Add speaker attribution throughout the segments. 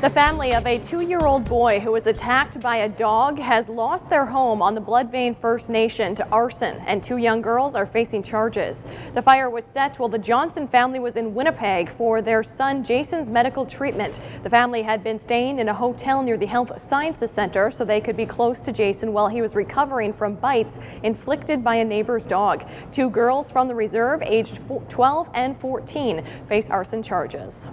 Speaker 1: The family of a 2-year-old boy who was attacked by a dog has lost their home on the Bloodvein First Nation to arson, and 2 young girls are facing charges. The fire was set while the Johnson family was in Winnipeg for their son Jason's medical treatment. The family had been staying in a hotel near the Health Sciences Center so they could be close to Jason while he was recovering from bites inflicted by a neighbor's dog. 2 girls from the reserve, aged 12 and 14, face arson charges.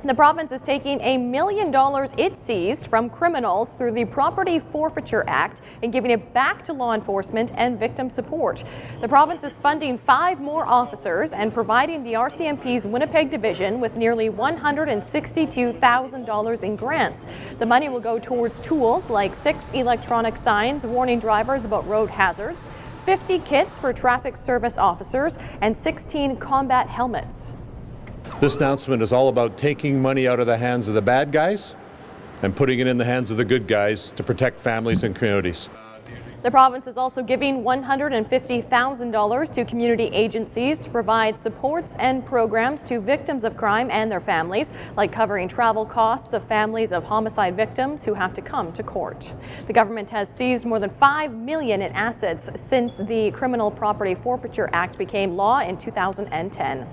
Speaker 1: The province is taking $1 million it seized from criminals through the Property Forfeiture Act and giving it back to law enforcement and victim support. The province is funding 5 more officers and providing the RCMP's Winnipeg division with nearly $162,000 in grants. The money will go towards tools like 6 electronic signs warning drivers about road hazards, 50 kits for traffic service officers, and 16 combat helmets.
Speaker 2: This announcement is all about taking money out of the hands of the bad guys and putting it in the hands of the good guys to protect families and communities.
Speaker 1: The province is also giving $150,000 to community agencies to provide supports and programs to victims of crime and their families, like covering travel costs of families of homicide victims who have to come to court. The government has seized more than $5 million in assets since the Criminal Property Forfeiture Act became law in 2010.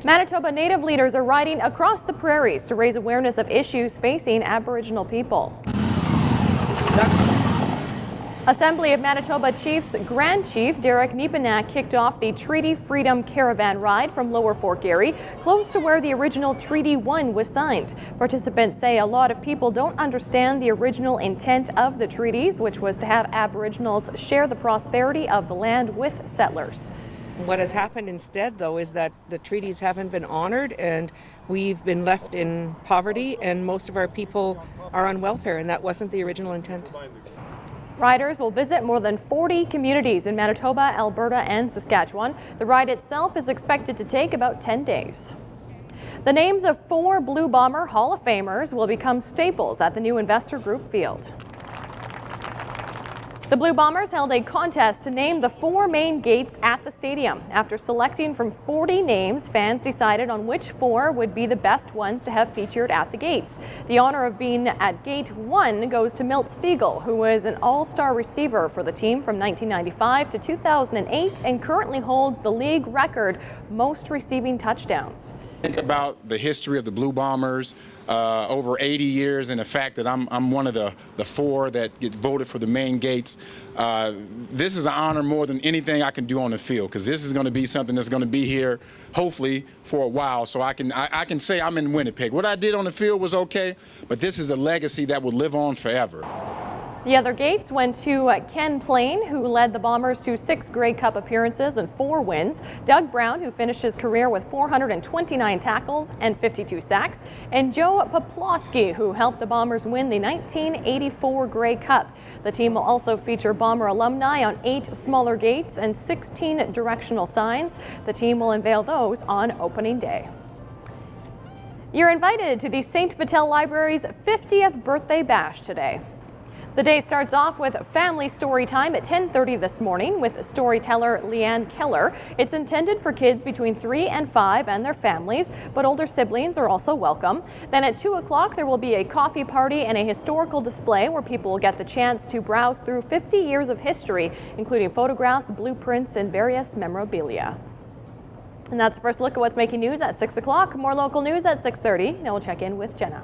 Speaker 1: Manitoba Native leaders are riding across the prairies to raise awareness of issues facing Aboriginal people. Assembly of Manitoba Chiefs Grand Chief Derek Nepanak kicked off the Treaty Freedom Caravan Ride from Lower Fort Garry, close to where the original Treaty 1 was signed. Participants say a lot of people don't understand the original intent of the treaties, which was to have Aboriginals share the prosperity of the land with settlers.
Speaker 3: What has happened instead, though, is that the treaties haven't been honored and we've been left in poverty and most of our people are on welfare, and that wasn't the original intent.
Speaker 1: Riders will visit more than 40 communities in Manitoba, Alberta, and Saskatchewan. The ride itself is expected to take about 10 days. The names of 4 Blue Bomber Hall of Famers will become staples at the new Investor Group field. The Blue Bombers held a contest to name the 4 main gates at the stadium. After selecting from 40 names, fans decided on which 4 would be the best ones to have featured at the gates. The honor of being at Gate 1 goes to Milt Stiegel, who was an all-star receiver for the team from 1995 to 2008 and currently holds the league record most receiving touchdowns.
Speaker 4: Think about the history of the Blue Bombers, over 80 years, and the fact that I'm one of the 4 that get voted for the main gates. This is an honor more than anything I can do on the field, because this is going to be something that's going to be here hopefully for a while, so I can say I'm in Winnipeg. What I did on the field was okay, but this is a legacy that will live on forever.
Speaker 1: The other gates went to Ken Plain, who led the Bombers to 6 Grey Cup appearances and 4 wins, Doug Brown, who finished his career with 429 tackles and 52 sacks, and Joe Poplawski, who helped the Bombers win the 1984 Grey Cup. The team will also feature Bomber alumni on 8 smaller gates and 16 directional signs. The team will unveil those on opening day. You're invited to the St. Vital Library's 50th birthday bash today. The day starts off with family story time at 10:30 this morning with storyteller Leanne Keller. It's intended for kids between 3 and 5 and their families, but older siblings are also welcome. Then at 2 o'clock there will be a coffee party and a historical display where people will get the chance to browse through 50 years of history, including photographs, blueprints, and various memorabilia. And that's the first look at what's making news at 6 o'clock. More local news at 6:30. Now we'll check in with Jenna.